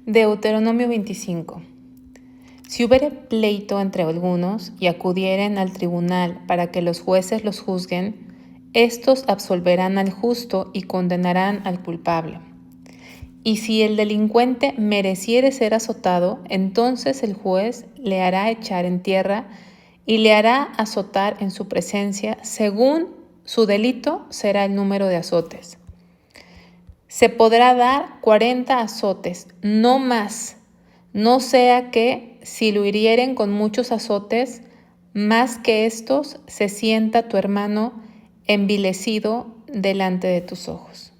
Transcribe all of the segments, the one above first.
Deuteronomio 25. Si hubiere pleito entre algunos y acudieren al tribunal para que los jueces los juzguen, estos absolverán al justo y condenarán al culpable. Y si el delincuente mereciere ser azotado, entonces el juez le hará echar en tierra y le hará azotar en su presencia. Según su delito será el número de azotes. Se podrá dar 40 azotes, no más, no sea que, si lo hirieren con muchos azotes, más que estos, se sienta tu hermano envilecido delante de tus ojos.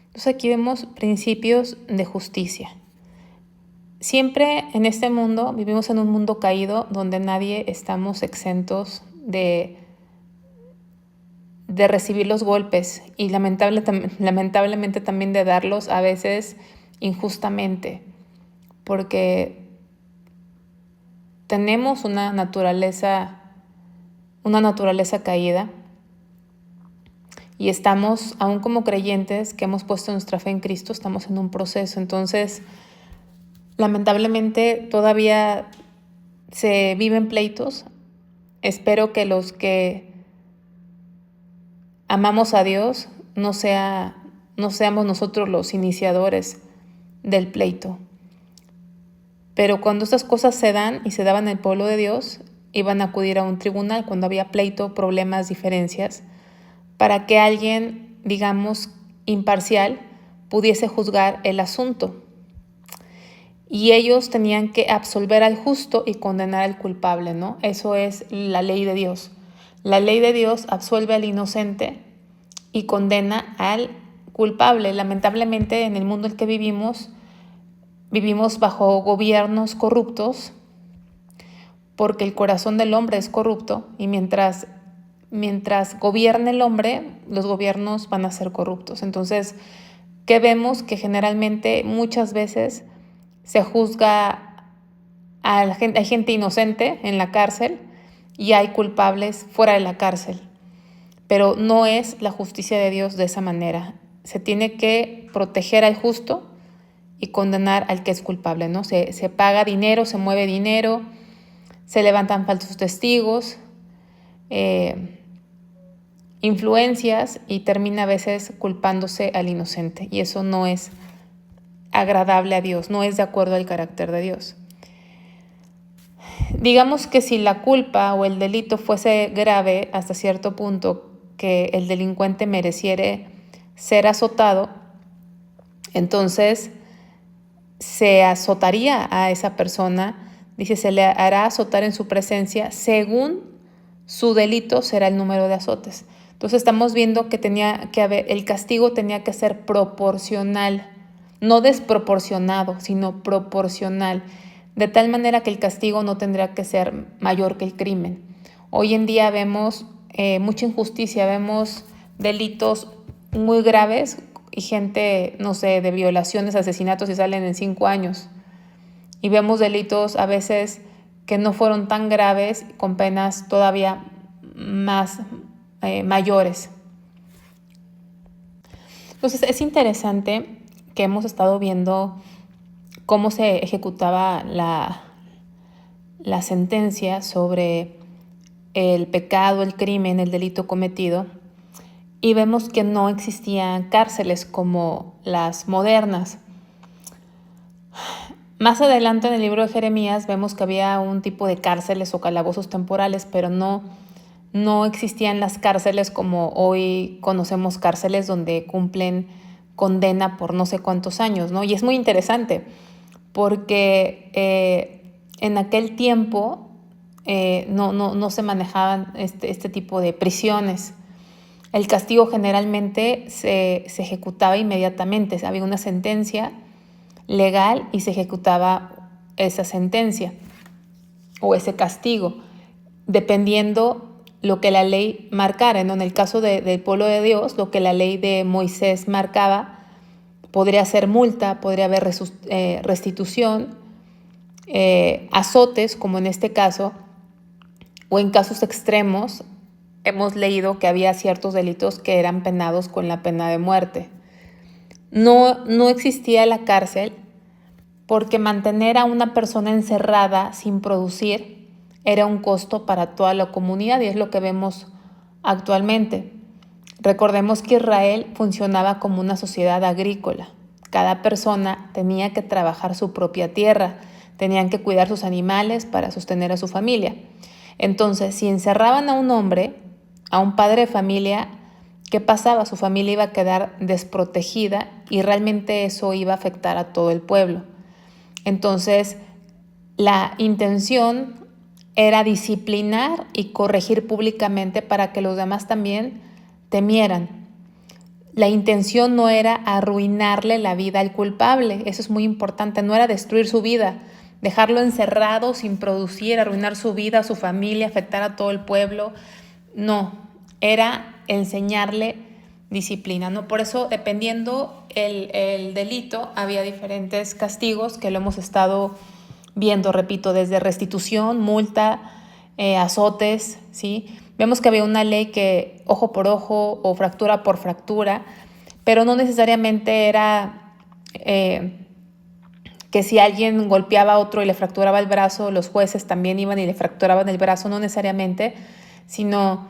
Entonces aquí vemos principios de justicia. Siempre en este mundo, vivimos en un mundo caído donde nadie estamos exentos de recibir los golpes y lamentablemente también de darlos a veces injustamente, porque tenemos una naturaleza caída y estamos, aún como creyentes que hemos puesto nuestra fe en Cristo, estamos en un proceso. Entonces, lamentablemente todavía se viven pleitos. Espero que los que amamos a Dios no seamos nosotros los iniciadores del pleito. Pero cuando estas cosas se dan y se daban en el pueblo de Dios, iban a acudir a un tribunal cuando había pleito, problemas, diferencias, para que alguien, digamos, imparcial, pudiese juzgar el asunto. Y ellos tenían que absolver al justo y condenar al culpable, ¿no? Eso es la ley de Dios. La ley de Dios absuelve al inocente y condena al culpable. Lamentablemente, en el mundo en el que vivimos bajo gobiernos corruptos, porque el corazón del hombre es corrupto y mientras gobierne el hombre, los gobiernos van a ser corruptos. Entonces, ¿qué vemos? Que generalmente muchas veces se juzga hay gente inocente en la cárcel y hay culpables fuera de la cárcel. Pero no es la justicia de Dios de esa manera. Se tiene que proteger al justo y condenar al que es culpable, ¿no? Se paga dinero, se mueve dinero, se levantan falsos testigos, influencias y termina a veces culpándose al inocente. Y eso no es agradable a Dios, no es de acuerdo al carácter de Dios. Digamos que si la culpa o el delito fuese grave hasta cierto punto, que el delincuente mereciere ser azotado, entonces se azotaría a esa persona, dice, se le hará azotar en su presencia, según su delito será el número de azotes. Entonces estamos viendo que el castigo tenía que ser proporcional, no desproporcionado, sino proporcional, de tal manera que el castigo no tendría que ser mayor que el crimen. Hoy en día vemos mucha injusticia, vemos delitos muy graves y gente, no sé, de violaciones, asesinatos y salen en 5 años. Y vemos delitos a veces que no fueron tan graves con penas todavía más mayores. Entonces es interesante que hemos estado viendo cómo se ejecutaba la sentencia sobre el pecado, el crimen, el delito cometido, y vemos que no existían cárceles como las modernas. Más adelante en el libro de Jeremías vemos que había un tipo de cárceles o calabozos temporales, pero no existían las cárceles como hoy conocemos, cárceles donde cumplen condena por no sé cuántos años, ¿no? Y es muy interesante porque en aquel tiempo no se manejaban este tipo de prisiones. El castigo generalmente se ejecutaba inmediatamente. Había una sentencia legal y se ejecutaba esa sentencia o ese castigo, dependiendo lo que la ley marcara, ¿no? En el caso del pueblo de Dios, lo que la ley de Moisés marcaba, podría ser multa, podría haber restitución, azotes, como en este caso, o en casos extremos, hemos leído que había ciertos delitos que eran penados con la pena de muerte. No existía la cárcel, porque mantener a una persona encerrada sin producir era un costo para toda la comunidad y es lo que vemos actualmente. Recordemos que Israel funcionaba como una sociedad agrícola. Cada persona tenía que trabajar su propia tierra, tenían que cuidar sus animales para sostener a su familia. Entonces, si encerraban a un hombre, a un padre de familia, ¿qué pasaba? Su familia iba a quedar desprotegida y realmente eso iba a afectar a todo el pueblo. Entonces, la intención era disciplinar y corregir públicamente para que los demás también temieran. La intención no era arruinarle la vida al culpable, eso es muy importante, no era destruir su vida, dejarlo encerrado sin producir, arruinar su vida, su familia, afectar a todo el pueblo. No, era enseñarle disciplina, ¿no? Por eso, dependiendo el delito, había diferentes castigos que lo hemos estado viendo, repito, desde restitución, multa, azotes, ¿sí? Vemos que había una ley que ojo por ojo o fractura por fractura, pero no necesariamente era que si alguien golpeaba a otro y le fracturaba el brazo, los jueces también iban y le fracturaban el brazo, no necesariamente, sino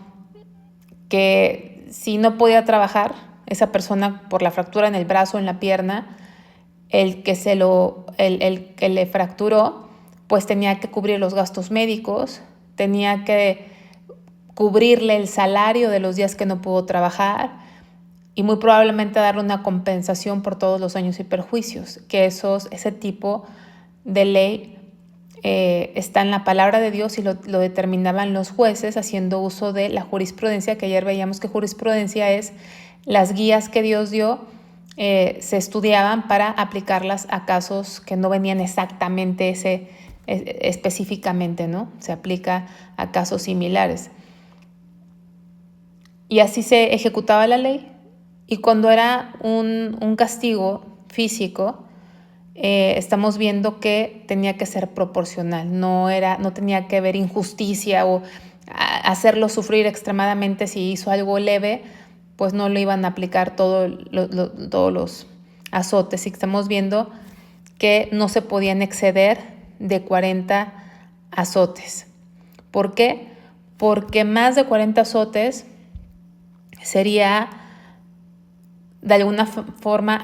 que si no podía trabajar esa persona por la fractura en el brazo, en la pierna, el que le fracturó, pues tenía que cubrir los gastos médicos, tenía que cubrirle el salario de los días que no pudo trabajar y muy probablemente darle una compensación por todos los daños y perjuicios, que ese tipo de ley está en la palabra de Dios y lo determinaban los jueces haciendo uso de la jurisprudencia, que ayer veíamos que jurisprudencia es las guías que Dios dio, se estudiaban para aplicarlas a casos que no venían exactamente específicamente, ¿no? Se aplica a casos similares. Y así se ejecutaba la ley. Y cuando era un castigo físico, estamos viendo que tenía que ser proporcional, no tenía que haber injusticia o hacerlo sufrir extremadamente. Si hizo algo leve, pues no le iban a aplicar todos los azotes. Y estamos viendo que no se podían exceder de 40 azotes. ¿Por qué? Porque más de 40 azotes sería de alguna forma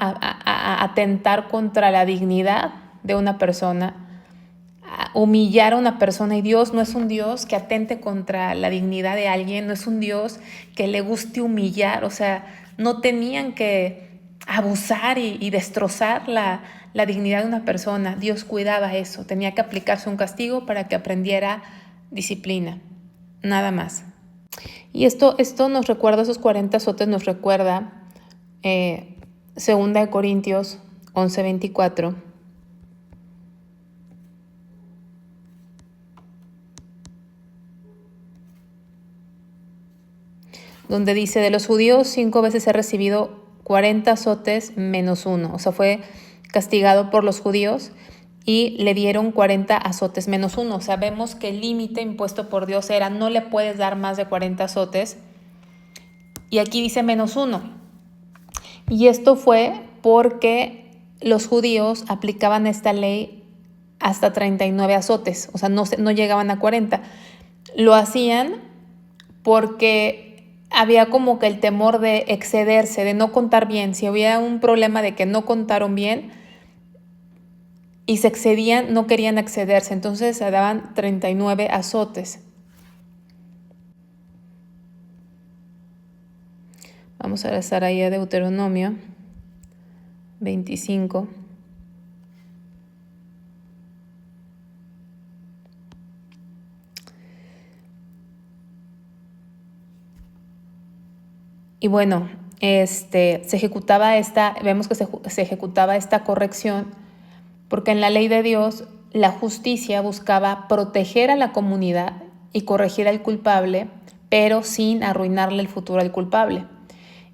atentar contra la dignidad de una persona, humillar a una persona. Y Dios no es un Dios que atente contra la dignidad de alguien, no es un Dios que le guste humillar. O sea, no tenían que abusar y destrozar la dignidad de una persona. Dios cuidaba eso, tenía que aplicarse un castigo para que aprendiera disciplina, nada más. Y esto nos recuerda, esos 40 azotes nos recuerda 2 Corintios 11:24, donde dice: de los judíos 5 veces he recibido 40 azotes menos 1. O sea, fue castigado por los judíos y le dieron 40 azotes menos 1. O sea, vemos que el límite impuesto por Dios era no le puedes dar más de 40 azotes. Y aquí dice menos 1. Y esto fue porque los judíos aplicaban esta ley hasta 39 azotes. O sea, no llegaban a 40. Lo hacían porque había como que el temor de excederse, de no contar bien. Si había un problema de que no contaron bien y se excedían, no querían excederse. Entonces se daban 39 azotes. Vamos a regresar ahí a Deuteronomio 25. Y bueno, vemos que se ejecutaba esta corrección porque en la ley de Dios la justicia buscaba proteger a la comunidad y corregir al culpable, pero sin arruinarle el futuro al culpable.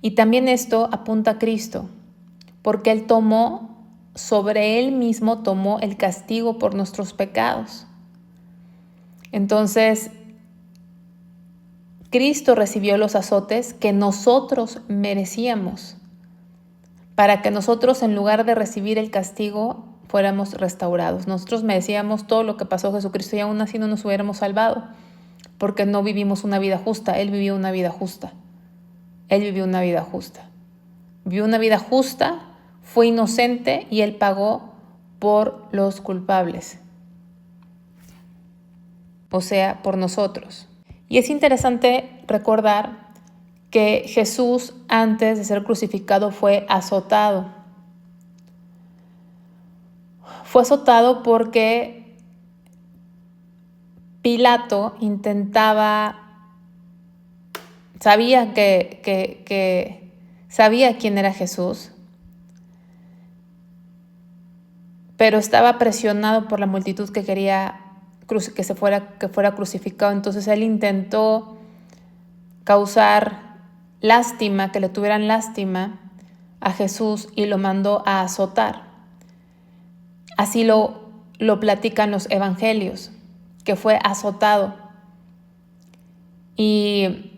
Y también esto apunta a Cristo, porque Él sobre Él mismo tomó el castigo por nuestros pecados. Entonces, Cristo recibió los azotes que nosotros merecíamos, para que nosotros, en lugar de recibir el castigo, fuéramos restaurados. Nosotros merecíamos todo lo que pasó Jesucristo y aún así no nos hubiéramos salvado, porque no vivimos una vida justa. Él vivió una vida justa. Él vivió una vida justa. Vivió una vida justa, fue inocente y Él pagó por los culpables. O sea, por nosotros. Y es interesante recordar que Jesús, antes de ser crucificado, fue azotado. Fue azotado porque Pilato sabía sabía quién era Jesús, pero estaba presionado por la multitud que quería que fuera crucificado. Entonces él intentó causar lástima, que le tuvieran lástima a Jesús y lo mandó a azotar. Así lo platican los evangelios, que fue azotado. Y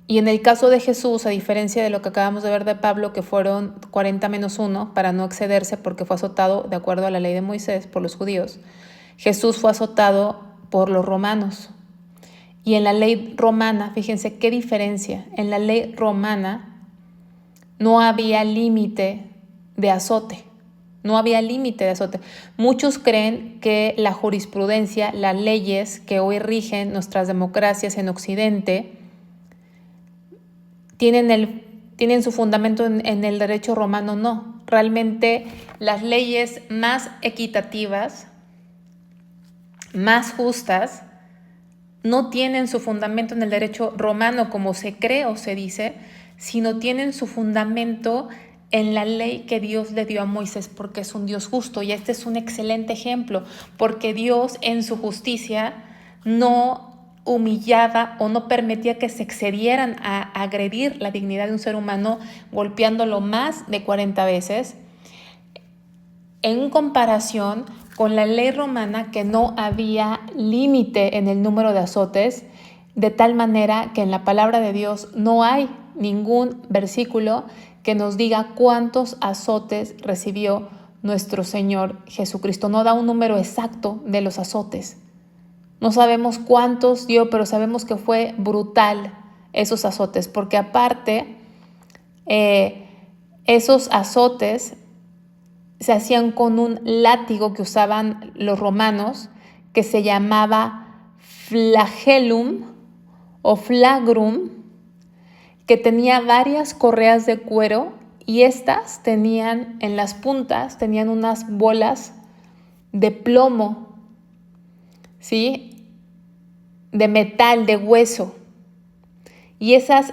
en el caso de Jesús, a diferencia de lo que acabamos de ver de Pablo, que fueron 40 menos 1 para no excederse porque fue azotado de acuerdo a la ley de Moisés por los judíos, Jesús fue azotado por los romanos. Y en la ley romana, fíjense qué diferencia, en la ley romana no había límite de azote. No había límite de azote. Muchos creen que la jurisprudencia, las leyes que hoy rigen nuestras democracias en Occidente, tienen su fundamento en el derecho romano. No, realmente las leyes más equitativas, más justas, no tienen su fundamento en el derecho romano como se cree o se dice, sino tienen su fundamento en la ley que Dios le dio a Moisés, porque es un Dios justo. Y este es un excelente ejemplo, porque Dios en su justicia no humillaba o no permitía que se excedieran a agredir la dignidad de un ser humano golpeándolo más de 40 veces, en comparación con la ley romana, que no había límite en el número de azotes, de tal manera que en la palabra de Dios no hay ningún versículo que nos diga cuántos azotes recibió nuestro Señor Jesucristo. No da un número exacto de los azotes. No sabemos cuántos dio, pero sabemos que fue brutal esos azotes, porque aparte esos azotes se hacían con un látigo que usaban los romanos, que se llamaba flagellum o flagrum, que tenía varias correas de cuero, y estas tenían en las puntas, tenían unas bolas de plomo, ¿sí? De metal, de hueso. Y esas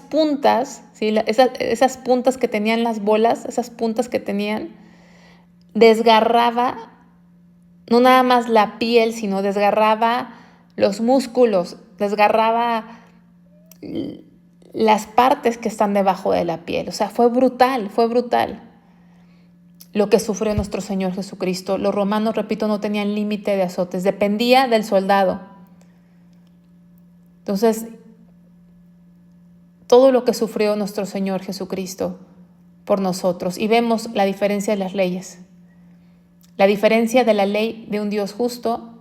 puntas, ¿sí? esas puntas que tenían las bolas, esas puntas que tenían, desgarraba no nada más la piel, sino desgarraba los músculos, desgarraba las partes que están debajo de la piel. O sea, fue brutal lo que sufrió nuestro Señor Jesucristo. Los romanos, repito, no tenían límite de azotes, dependía del soldado. Entonces, todo lo que sufrió nuestro Señor Jesucristo por nosotros. Y vemos la diferencia de las leyes. La diferencia de la ley de un Dios justo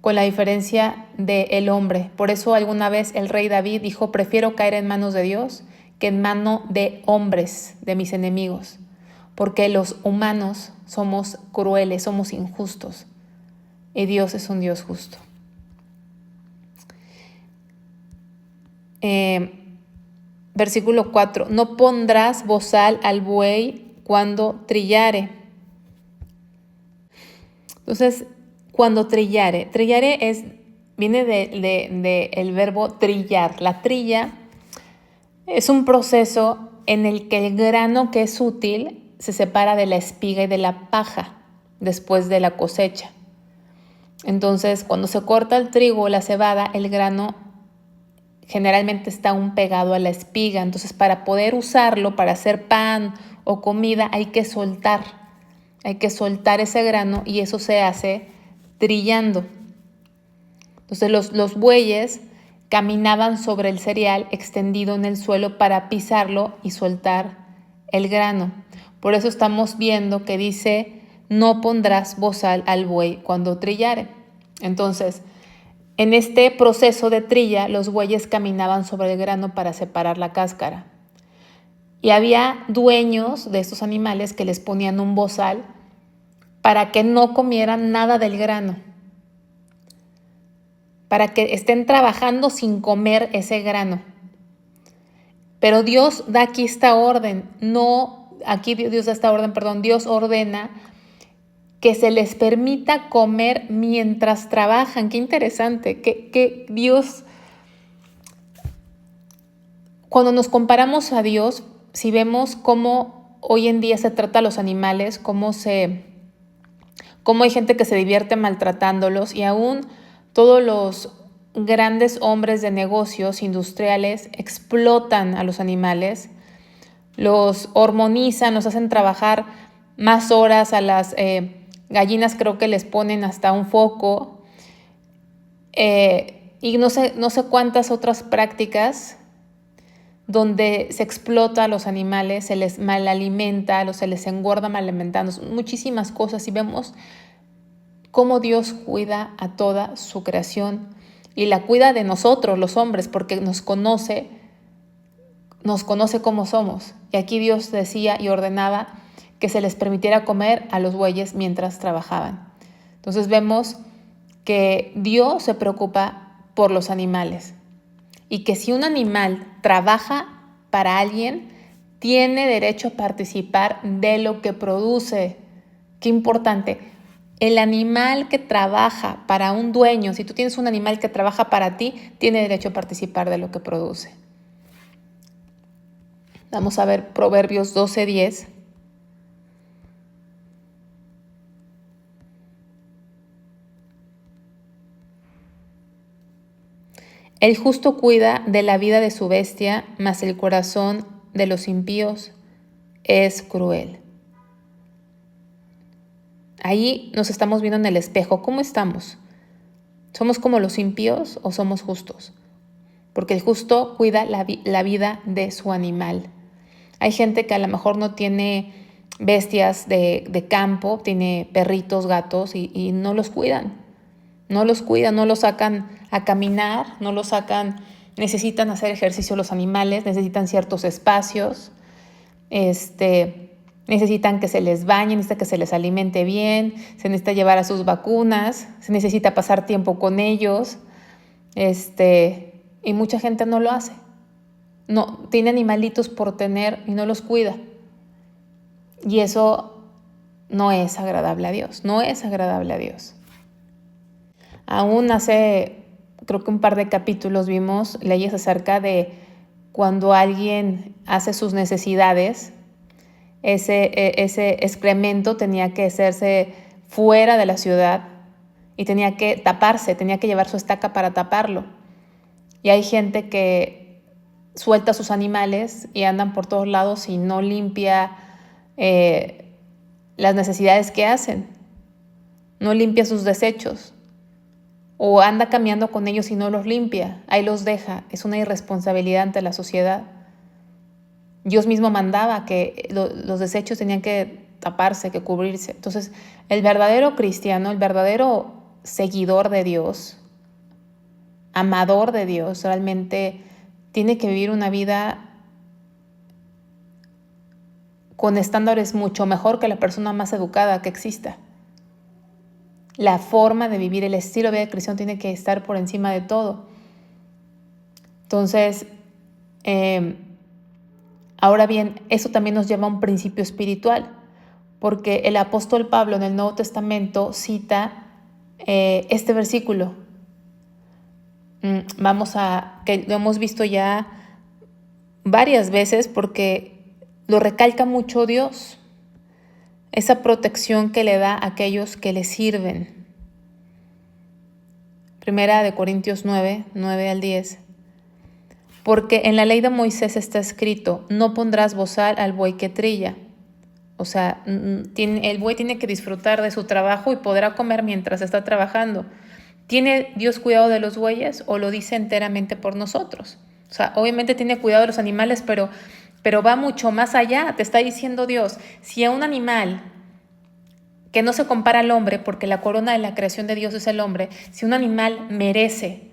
con la diferencia del hombre. Por eso alguna vez el rey David dijo: prefiero caer en manos de Dios que en mano de hombres, de mis enemigos. Porque los humanos somos crueles, somos injustos. Y Dios es un Dios justo. Versículo 4. No pondrás bozal al buey cuando trillare. Entonces, cuando trillare viene del verbo trillar. La trilla es un proceso en el que el grano que es útil se separa de la espiga y de la paja después de la cosecha. Entonces, cuando se corta el trigo o la cebada, el grano generalmente está aún pegado a la espiga. Entonces, para poder usarlo para hacer pan o comida, hay que soltar ese grano, y eso se hace trillando. Entonces los bueyes caminaban sobre el cereal extendido en el suelo para pisarlo y soltar el grano. Por eso estamos viendo que dice, no pondrás bozal al buey cuando trillare. Entonces, en este proceso de trilla, los bueyes caminaban sobre el grano para separar la cáscara. Y había dueños de estos animales que les ponían un bozal para que no comieran nada del grano, para que estén trabajando sin comer ese grano. Pero Dios da aquí esta orden, Dios ordena que se les permita comer mientras trabajan. Qué interesante, que Dios, cuando nos comparamos a Dios, si vemos cómo hoy en día se trata a los animales, cómo hay gente que se divierte maltratándolos, y aún todos los grandes hombres de negocios industriales explotan a los animales, los hormonizan, los hacen trabajar más horas. A las gallinas creo que les ponen hasta un foco, y no sé cuántas otras prácticas donde se explota a los animales, se les malalimenta, se les engorda malamentando, muchísimas cosas. Y vemos cómo Dios cuida a toda su creación y la cuida de nosotros, los hombres, porque nos conoce cómo somos. Y aquí Dios decía y ordenaba que se les permitiera comer a los bueyes mientras trabajaban. Entonces vemos que Dios se preocupa por los animales y que si un animal trabaja para alguien, tiene derecho a participar de lo que produce. Qué importante. El animal que trabaja para un dueño, si tú tienes un animal que trabaja para ti, tiene derecho a participar de lo que produce. Vamos a ver Proverbios 12:10. El justo cuida de la vida de su bestia, mas el corazón de los impíos es cruel. Ahí nos estamos viendo en el espejo. ¿Cómo estamos? ¿Somos como los impíos o somos justos? Porque el justo cuida la vida de su animal. Hay gente que a lo mejor no tiene bestias de campo, tiene perritos, gatos y no los cuidan. No los cuidan, no los sacan a caminar, no los sacan, necesitan hacer ejercicio los animales, necesitan ciertos espacios, necesitan que se les bañe, necesitan que se les alimente bien, se necesita llevar a sus vacunas, se necesita pasar tiempo con ellos, y mucha gente no lo hace. No, tiene animalitos por tener y no los cuida. Y eso no es agradable a Dios, no es agradable a Dios. Aún hace, creo que un par de capítulos vimos leyes acerca de cuando alguien hace sus necesidades, ese excremento tenía que hacerse fuera de la ciudad y tenía que taparse, tenía que llevar su estaca para taparlo. Y hay gente que suelta sus animales y andan por todos lados y no limpia las necesidades que hacen, no limpia sus desechos, o anda caminando con ellos y no los limpia, ahí los deja. Es una irresponsabilidad ante la sociedad. Dios mismo mandaba que los desechos tenían que taparse, que cubrirse. Entonces, el verdadero cristiano, el verdadero seguidor de Dios, amador de Dios, realmente tiene que vivir una vida con estándares mucho mejor que la persona más educada que exista. La forma de vivir, el estilo de vida cristiano tiene que estar por encima de todo. Entonces, ahora bien, eso también nos lleva a un principio espiritual, porque el apóstol Pablo en el Nuevo Testamento cita este versículo. Que lo hemos visto ya varias veces porque lo recalca mucho Dios. Esa protección que le da a aquellos que le sirven. Primera de Corintios 9:9-10. Porque en la ley de Moisés está escrito, no pondrás bozal al buey que trilla. O sea, el buey tiene que disfrutar de su trabajo y podrá comer mientras está trabajando. ¿Tiene Dios cuidado de los bueyes o lo dice enteramente por nosotros? O sea, obviamente tiene cuidado de los animales, pero pero va mucho más allá. Te está diciendo Dios, si a un animal que no se compara al hombre, porque la corona de la creación de Dios es el hombre, si un animal merece,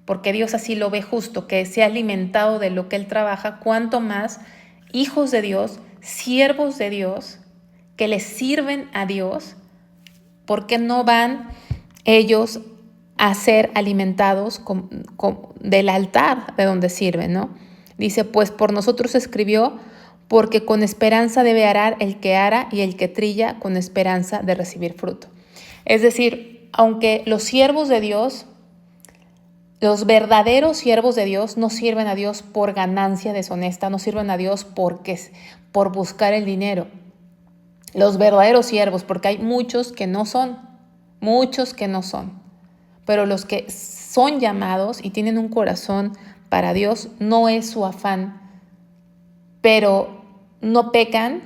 porque Dios así lo ve justo, que sea alimentado de lo que él trabaja, cuánto más hijos de Dios, siervos de Dios, que les sirven a Dios, ¿por qué no van ellos a ser alimentados del altar de donde sirven, ¿no? Dice, pues por nosotros escribió, porque con esperanza debe arar el que ara y el que trilla con esperanza de recibir fruto. Es decir, aunque los siervos de Dios, los verdaderos siervos de Dios no sirven a Dios por ganancia deshonesta, no sirven a Dios por buscar el dinero. Los verdaderos siervos, porque hay muchos que no son, pero los que son llamados y tienen un corazón para Dios, no es su afán, pero no pecan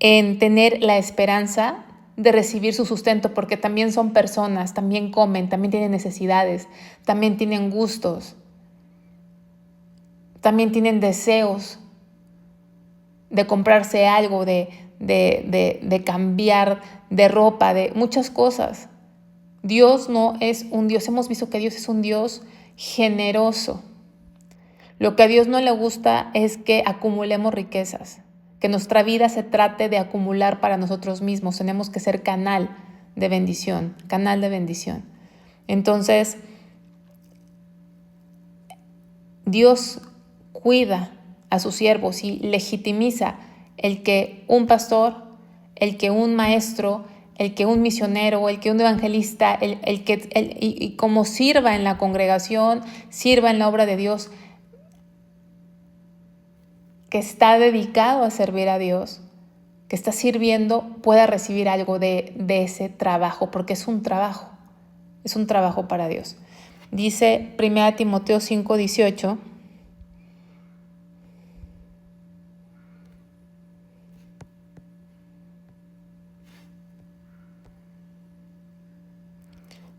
en tener la esperanza de recibir su sustento, porque también son personas, también comen, también tienen necesidades, también tienen gustos, también tienen deseos de comprarse algo, de cambiar de ropa, de muchas cosas. Dios no es un Dios, hemos visto que Dios es un Dios generoso. Lo que a Dios no le gusta es que acumulemos riquezas, que nuestra vida se trate de acumular para nosotros mismos. Tenemos que ser canal de bendición. Entonces, Dios cuida a sus siervos y legitimiza el que un pastor, el que un maestro, el que un misionero, el que un evangelista, y como sirva en la congregación, sirva en la obra de Dios, que está dedicado a servir a Dios, que está sirviendo, pueda recibir algo de ese trabajo, porque es un trabajo para Dios. Dice 1 Timoteo 5:18,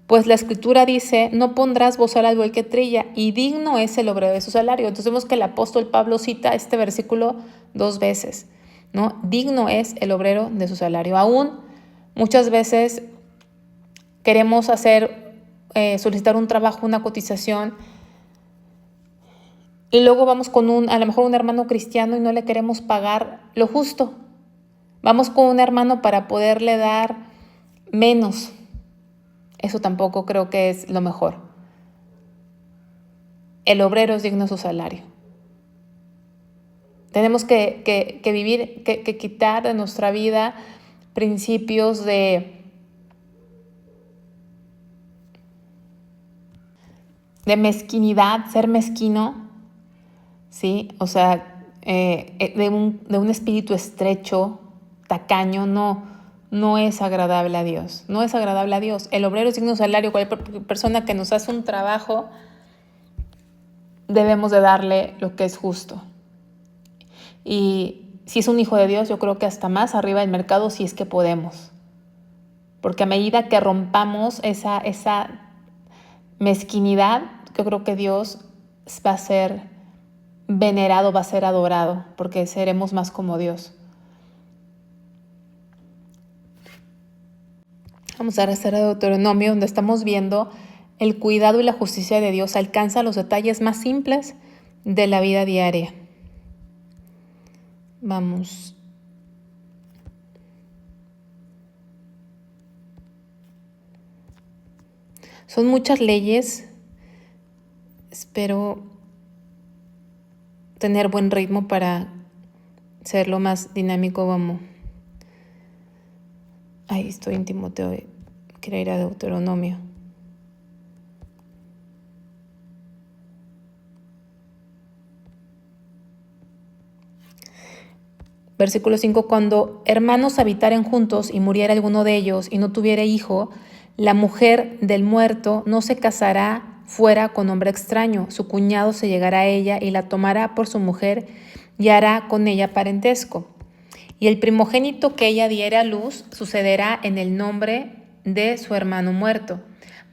pues la escritura dice, no pondrás bozal al buey que trilla, y digno es el obrero de su salario. Entonces vemos que el apóstol Pablo cita este versículo 2 veces, ¿no? Digno es el obrero de su salario. Aún muchas veces queremos solicitar un trabajo, una cotización, y luego vamos con a lo mejor un hermano cristiano y no le queremos pagar lo justo. Vamos con un hermano para poderle dar menos. Eso tampoco creo que es lo mejor. El obrero es digno de su salario. Tenemos que vivir, que quitar de nuestra vida principios de mezquinidad, ser mezquino, ¿sí? O sea, de un espíritu estrecho, tacaño, no es agradable a Dios. No es agradable a Dios. El obrero es digno de salario. Cualquier persona que nos hace un trabajo, debemos de darle lo que es justo. Y si es un hijo de Dios, yo creo que hasta más arriba del mercado, si es que podemos. Porque a medida que rompamos esa mezquinidad, yo creo que Dios va a ser venerado, va a ser adorado, porque seremos más como Dios. Vamos a regresar a Deuteronomio, donde estamos viendo el cuidado y la justicia de Dios alcanza los detalles más simples de la vida diaria. Vamos. Son muchas leyes. Espero tener buen ritmo para ser lo más dinámico. Vamos. Ahí estoy en Timoteo. Quiero ir a Deuteronomio. Versículo 5. Cuando hermanos habitaren juntos y muriera alguno de ellos y no tuviera hijo, la mujer del muerto no se casará fuera con hombre extraño. Su cuñado se llegará a ella y la tomará por su mujer y hará con ella parentesco. Y el primogénito que ella diera a luz sucederá en el nombre de su hermano muerto.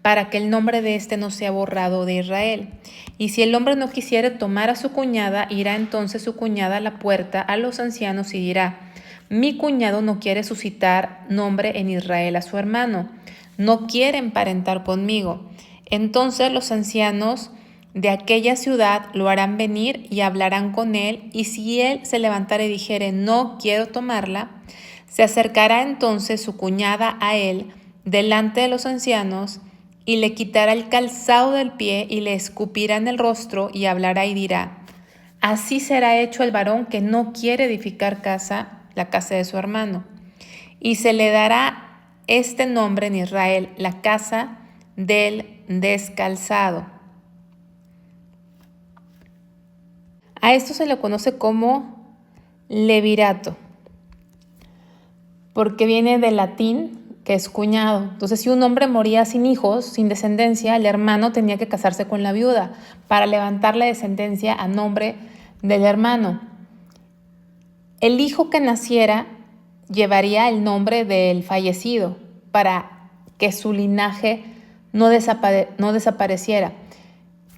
para que el nombre de éste no sea borrado de Israel. Y si el hombre no quisiere tomar a su cuñada, irá entonces su cuñada a la puerta a los ancianos y dirá: mi cuñado no quiere suscitar nombre en Israel a su hermano, no quiere emparentar conmigo. Entonces los ancianos de aquella ciudad lo harán venir y hablarán con él, y si él se levantare y dijere: no quiero tomarla, se acercará entonces su cuñada a él delante de los ancianos, y le quitará el calzado del pie y le escupirá en el rostro, y hablará y dirá: así será hecho el varón que no quiere edificar casa, la casa de su hermano. Y se le dará este nombre en Israel: la casa del descalzado. A esto se le conoce como levirato, porque viene del latín, que es cuñado. Entonces, si un hombre moría sin hijos, sin descendencia, el hermano tenía que casarse con la viuda para levantar la descendencia a nombre del hermano. El hijo que naciera llevaría el nombre del fallecido para que su linaje no desapareciera.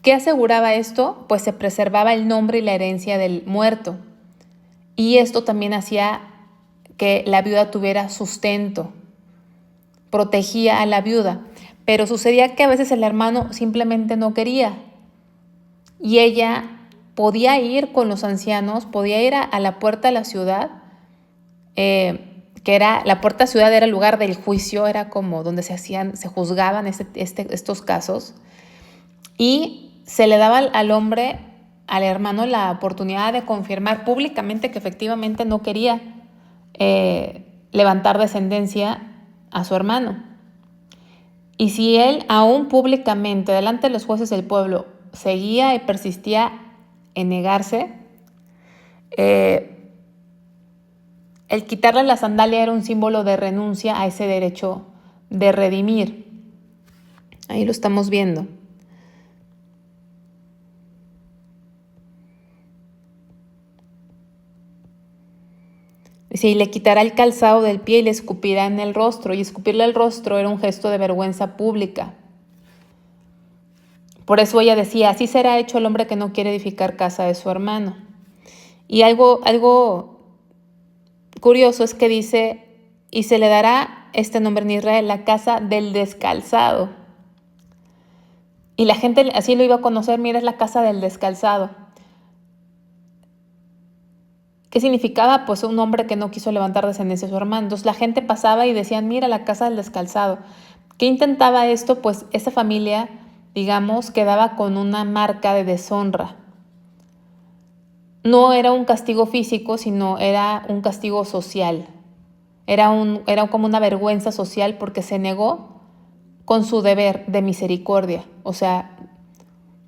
¿Qué aseguraba esto? Pues se preservaba el nombre y la herencia del muerto. Y esto también hacía que la viuda tuviera sustento, protegía a la viuda. Pero sucedía que a veces el hermano simplemente no quería. Y ella podía ir con los ancianos, podía ir a la puerta de la ciudad, que era, la puerta de la ciudad era el lugar del juicio, era como donde se juzgaban estos casos. Y se le daba al hombre, al hermano, la oportunidad de confirmar públicamente que efectivamente no quería levantar descendencia a su hermano. Y si él, aún públicamente, delante de los jueces del pueblo, seguía y persistía en negarse, el quitarle la sandalia era un símbolo de renuncia a ese derecho de redimir. Ahí lo estamos viendo. Dice: y le quitará el calzado del pie y le escupirá en el rostro. Y escupirle el rostro era un gesto de vergüenza pública. Por eso ella decía: así será hecho el hombre que no quiere edificar casa de su hermano. Y algo curioso es que dice: y se le dará este nombre en Israel, la casa del descalzado. Y la gente así lo iba a conocer: mira, es la casa del descalzado. ¿Qué significaba? Pues un hombre que no quiso levantar descendencia a su hermano. Entonces la gente pasaba y decían: mira, la casa del descalzado. ¿Qué intentaba esto? Pues esa familia, digamos, quedaba con una marca de deshonra. No era un castigo físico, sino era un castigo social. Era como una vergüenza social porque se negó con su deber de misericordia. O sea,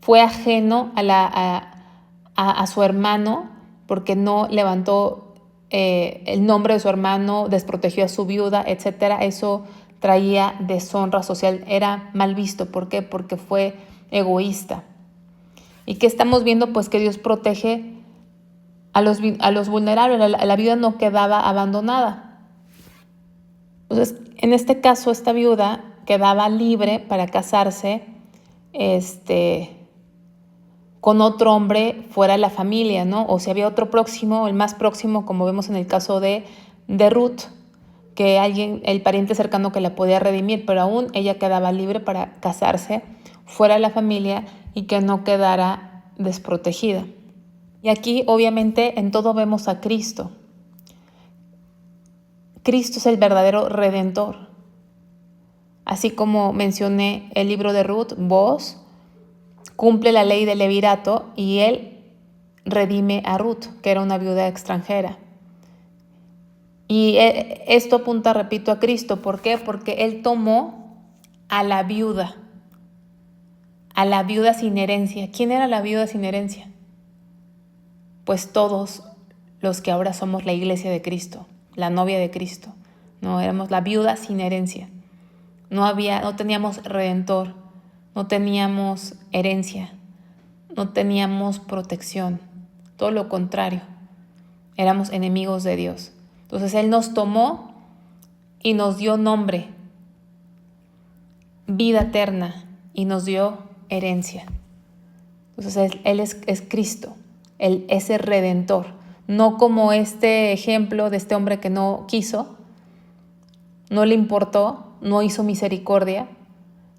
fue ajeno a su hermano porque no levantó el nombre de su hermano, desprotegió a su viuda, etc. Eso traía deshonra social, era mal visto. ¿Por qué? Porque fue egoísta. ¿Y qué estamos viendo? Pues que Dios protege a los vulnerables, la viuda no quedaba abandonada. Entonces, en este caso, esta viuda quedaba libre para casarse con otro hombre fuera de la familia, ¿no? O si había otro próximo, el más próximo, como vemos en el caso de Ruth, que el pariente cercano que la podía redimir, pero aún ella quedaba libre para casarse fuera de la familia y que no quedara desprotegida. Y aquí, obviamente, en todo vemos a Cristo. Cristo es el verdadero redentor. Así como mencioné el libro de Ruth, Booz cumple la ley del levirato y él redime a Ruth, que era una viuda extranjera. Y esto apunta, repito, a Cristo. ¿Por qué? Porque él tomó a la viuda sin herencia. ¿Quién era la viuda sin herencia? Pues todos los que ahora somos la iglesia de Cristo, la novia de Cristo. No, éramos la viuda sin herencia. No teníamos redentor, no teníamos herencia, no teníamos protección. Todo lo contrario, éramos enemigos de Dios. Entonces Él nos tomó y nos dio nombre. vida eterna y nos dio herencia. Entonces Él es Cristo, Él es el Redentor. No como este ejemplo de este hombre que no quiso, no le importó, no hizo misericordia.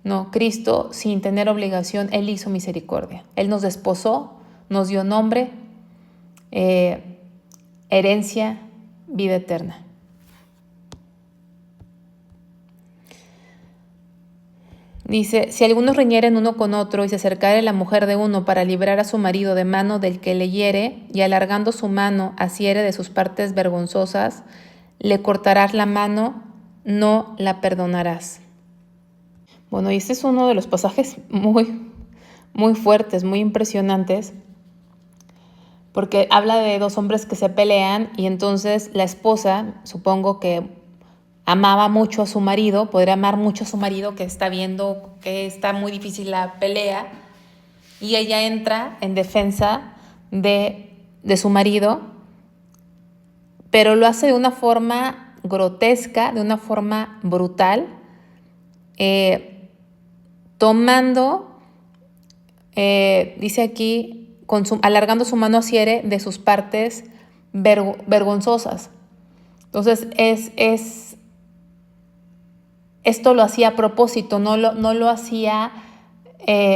No, Cristo, sin tener obligación, Él hizo misericordia. Él nos desposó, nos dio nombre, herencia, vida eterna. Dice, si algunos riñeren uno con otro y se acercare la mujer de uno para librar a su marido de mano del que le hiere, y alargando su mano asiere de sus partes vergonzosas, le cortarás la mano, no la perdonarás. Bueno, y este es uno de los pasajes muy fuertes, muy impresionantes, porque habla de dos hombres que se pelean y entonces la esposa, supongo que amaba mucho a su marido, podría amar mucho a su marido que está viendo que está muy difícil la pelea, y ella entra en defensa de su marido, pero lo hace de una forma grotesca, de una forma brutal, tomando, dice aquí, alargando su mano asiere de sus partes vergonzosas. Entonces esto lo hacía a propósito, no lo hacía,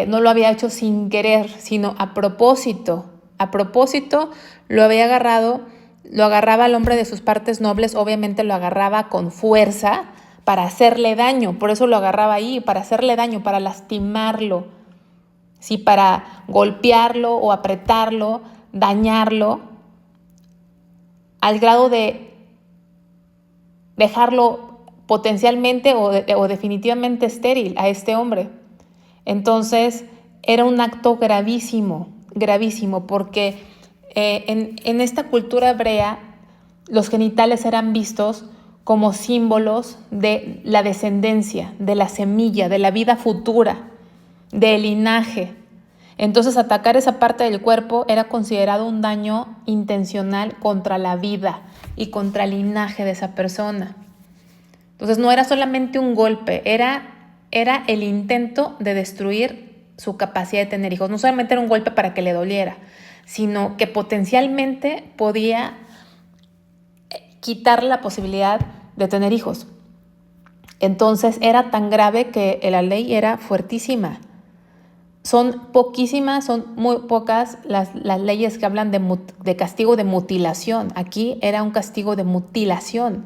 no lo había hecho sin querer, sino a propósito. A propósito lo había agarrado, lo agarraba al hombre de sus partes nobles, obviamente lo agarraba con fuerza para hacerle daño, por eso lo agarraba ahí, para hacerle daño, para lastimarlo, ¿sí? Para golpearlo o apretarlo, dañarlo, al grado de dejarlo potencialmente o definitivamente estéril a este hombre. Entonces era un acto gravísimo, porque en esta cultura hebrea los genitales eran vistos como símbolos de la descendencia, de la semilla, de la vida futura, del linaje. Entonces atacar esa parte del cuerpo era considerado un daño intencional contra la vida y contra el linaje de esa persona. Entonces no era solamente un golpe, era el intento de destruir su capacidad de tener hijos. No solamente era un golpe para que le doliera, sino que potencialmente podía quitar la posibilidad de tener hijos. Entonces era tan grave que la ley era fuertísima. Son poquísimas, son muy pocas las leyes que hablan de castigo de mutilación. Aquí era un castigo de mutilación.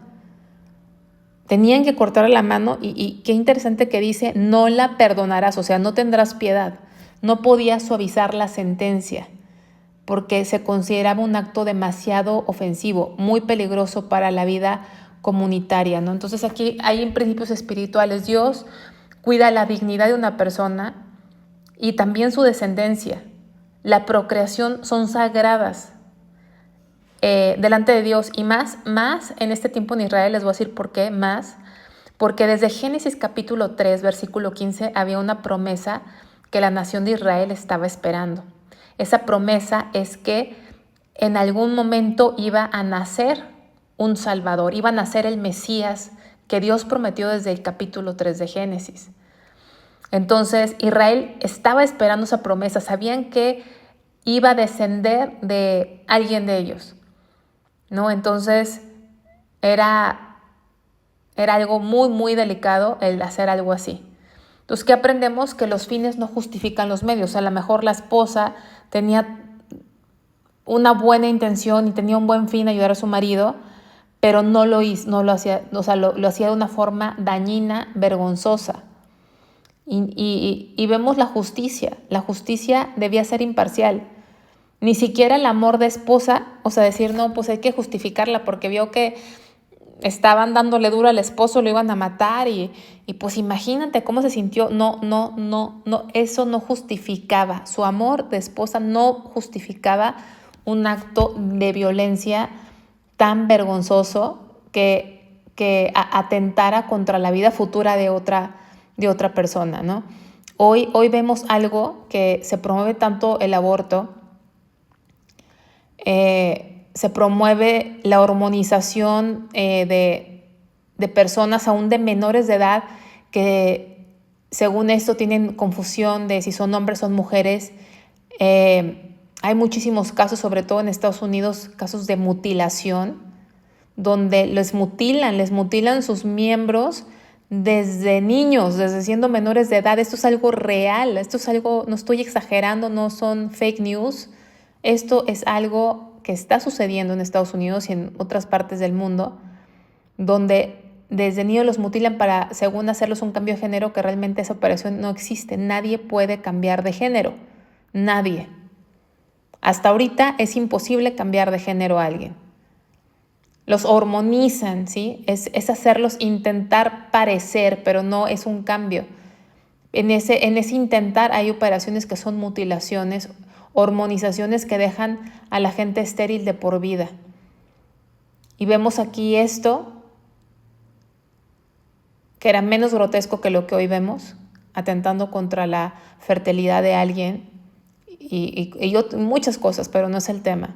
Tenían que cortarle la mano y qué interesante que dice, no la perdonarás, o sea, no tendrás piedad. No podía suavizar la sentencia porque se consideraba un acto demasiado ofensivo, muy peligroso para la vida comunitaria, ¿no? Entonces aquí hay principios espirituales. Dios cuida la dignidad de una persona y también su descendencia. La procreación son sagradas delante de Dios, y más en este tiempo en Israel. Les voy a decir por qué más, porque desde Génesis capítulo 3, versículo 15, había una promesa que la nación de Israel estaba esperando. Esa promesa es que en algún momento iba a nacer un Salvador, iba a nacer el Mesías que Dios prometió desde el capítulo 3 de Génesis. Entonces Israel estaba esperando esa promesa, sabían que iba a descender de alguien de ellos, ¿no? Entonces era algo muy delicado el hacer algo así. Entonces, ¿qué aprendemos? Que los fines no justifican los medios. A lo mejor la esposa tenía una buena intención y tenía un buen fin, ayudar a su marido, pero no lo hizo, no lo hacía, o sea, lo hacía de una forma dañina, vergonzosa. Y vemos la justicia. La justicia debía ser imparcial. Ni siquiera el amor de esposa, o sea, decir, no, pues hay que justificarla porque vio que estaban dándole duro al esposo, lo iban a matar y pues imagínate cómo se sintió. No, eso no justificaba. Su amor de esposa no justificaba un acto de violencia tan vergonzoso que atentara contra la vida futura de otra persona, ¿no? Hoy vemos algo que se promueve tanto el aborto, se promueve la hormonización de personas aún de menores de edad que según esto tienen confusión de si son hombres o son mujeres. Hay muchísimos casos, sobre todo en Estados Unidos, casos de mutilación, donde les mutilan sus miembros desde niños, desde siendo menores de edad. Esto es algo real, esto es algo, no estoy exagerando, no son fake news. Esto es algo que está sucediendo en Estados Unidos y en otras partes del mundo, donde desde niños los mutilan para, según hacerlos un cambio de género, que realmente esa operación no existe. Nadie puede cambiar de género, nadie. Hasta ahorita es imposible cambiar de género a alguien. Los hormonizan, ¿sí? Es hacerlos intentar parecer, pero no es un cambio. En ese intentar hay operaciones que son mutilaciones, hormonizaciones que dejan a la gente estéril de por vida. Y vemos aquí esto, que era menos grotesco que lo que hoy vemos, atentando contra la fertilidad de alguien y muchas cosas, pero no es el tema.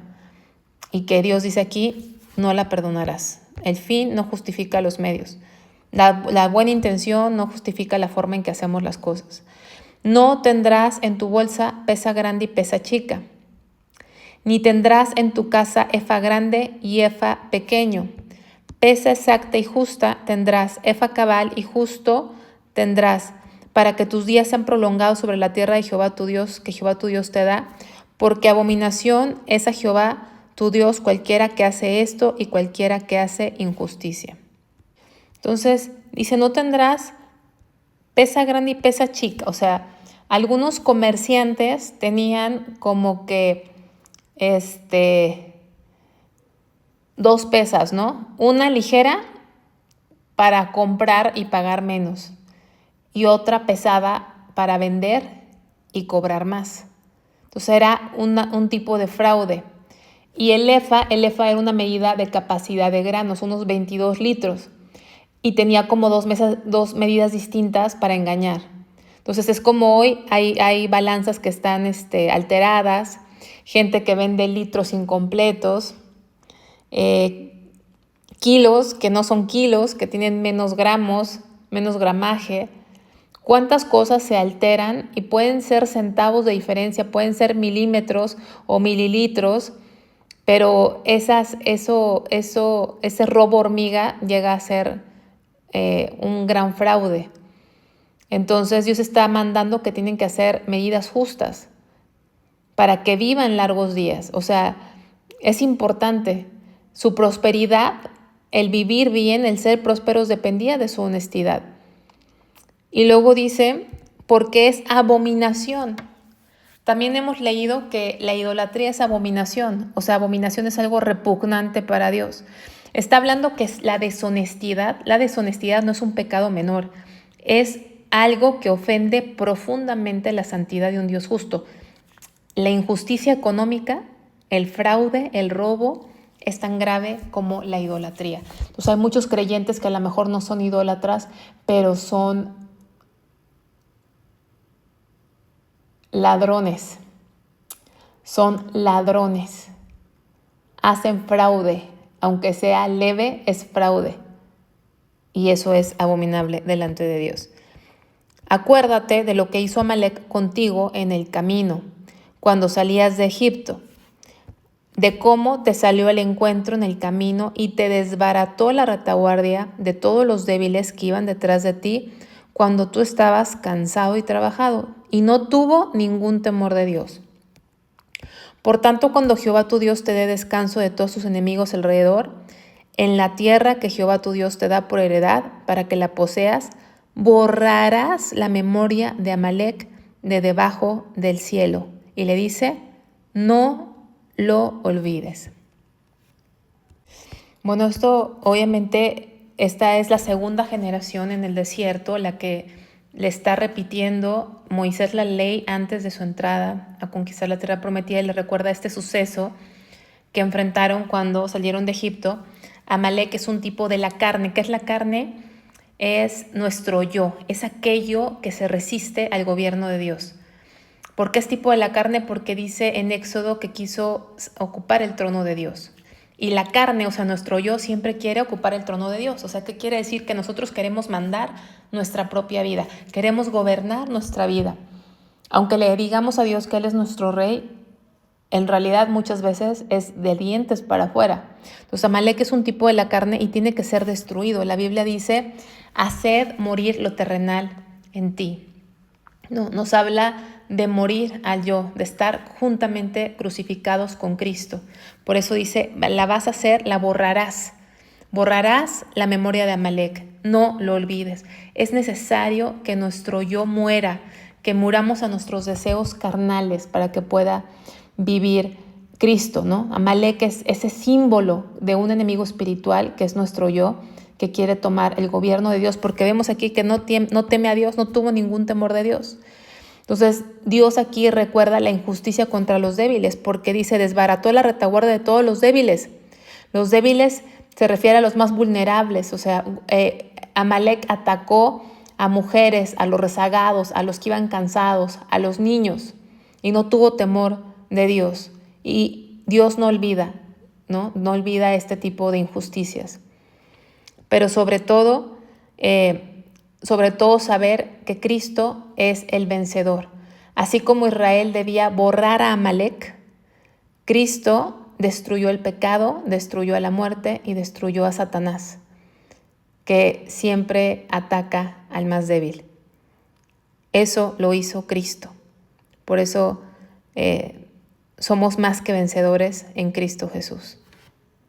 Y que Dios dice aquí, no la perdonarás. El fin no justifica los medios. La buena intención no justifica la forma en que hacemos las cosas. No tendrás en tu bolsa pesa grande y pesa chica, ni tendrás en tu casa efa grande y efa pequeño. Pesa exacta y justa tendrás, efa cabal y justo tendrás, para que tus días sean prolongados sobre la tierra de Jehová tu Dios, que Jehová tu Dios te da, porque abominación es a Jehová tu Dios cualquiera que hace esto y cualquiera que hace injusticia. Entonces, dice, no tendrás pesa grande y pesa chica. O sea, algunos comerciantes tenían como que dos pesas, ¿no? Una ligera para comprar y pagar menos, y otra pesada para vender y cobrar más. Entonces era un tipo de fraude. Y el efa era una medida de capacidad de granos, unos 22 litros. Y tenía como dos medidas distintas para engañar. Entonces es como hoy hay balanzas que están alteradas, gente que vende litros incompletos, kilos que no son kilos, que tienen menos gramos, menos gramaje. ¿Cuántas cosas se alteran? Y pueden ser centavos de diferencia, pueden ser milímetros o mililitros, pero ese robo hormiga llega a ser un gran fraude. Entonces Dios está mandando que tienen que hacer medidas justas para que vivan largos días. O sea, es importante. Su prosperidad, el vivir bien, el ser prósperos dependía de su honestidad. Y luego dice, porque es abominación. También hemos leído que la idolatría es abominación. O sea, abominación es algo repugnante para Dios. Está hablando que es la deshonestidad. La deshonestidad no es un pecado menor. Es algo que ofende profundamente la santidad de un Dios justo. La injusticia económica, el fraude, el robo, es tan grave como la idolatría. Entonces hay muchos creyentes que a lo mejor no son idólatras, pero son ladrones. Son ladrones. Hacen fraude. Aunque sea leve, es fraude. Y eso es abominable delante de Dios. Acuérdate de lo que hizo Amalek contigo en el camino, cuando salías de Egipto, de cómo te salió al encuentro en el camino y te desbarató la retaguardia de todos los débiles que iban detrás de ti cuando tú estabas cansado y trabajado, y no tuvo ningún temor de Dios. Por tanto, cuando Jehová tu Dios te dé descanso de todos tus enemigos alrededor, en la tierra que Jehová tu Dios te da por heredad para que la poseas, borrarás la memoria de Amalek de debajo del cielo. Y le dice, no lo olvides. Bueno, esto obviamente, esta es la segunda generación en el desierto, la que le está repitiendo Moisés la ley antes de su entrada a conquistar la tierra prometida, y le recuerda este suceso que enfrentaron cuando salieron de Egipto. Amalek es un tipo de la carne. ¿Qué es la carne? Es nuestro yo, es aquello que se resiste al gobierno de Dios. ¿Por qué es tipo de la carne? Porque dice en Éxodo que quiso ocupar el trono de Dios. Y la carne, o sea, nuestro yo siempre quiere ocupar el trono de Dios. O sea, ¿qué quiere decir? Que nosotros queremos mandar nuestra propia vida, queremos gobernar nuestra vida. Aunque le digamos a Dios que Él es nuestro rey, en realidad muchas veces es de dientes para afuera. Entonces Amalek es un tipo de la carne y tiene que ser destruido. La Biblia dice, haced morir lo terrenal en ti. No, nos habla de morir al yo, de estar juntamente crucificados con Cristo. Por eso dice, la vas a hacer, la borrarás. Borrarás la memoria de Amalek, no lo olvides. Es necesario que nuestro yo muera, que muramos a nuestros deseos carnales para que pueda vivir Cristo, ¿no? Amalek es ese símbolo de un enemigo espiritual que es nuestro yo, que quiere tomar el gobierno de Dios, porque vemos aquí que no teme a Dios, no tuvo ningún temor de Dios. Entonces, Dios aquí recuerda la injusticia contra los débiles, porque dice, desbarató la retaguardia de todos los débiles. Los débiles se refiere a los más vulnerables, o sea, Amalek atacó a mujeres, a los rezagados, a los que iban cansados, a los niños, y no tuvo temor de Dios. Y Dios no olvida, ¿no? No olvida este tipo de injusticias. Pero sobre todo saber que Cristo es el vencedor. Así como Israel debía borrar a Amalek, Cristo destruyó el pecado, destruyó a la muerte y destruyó a Satanás, que siempre ataca al más débil. Eso lo hizo Cristo. Por eso somos más que vencedores en Cristo Jesús.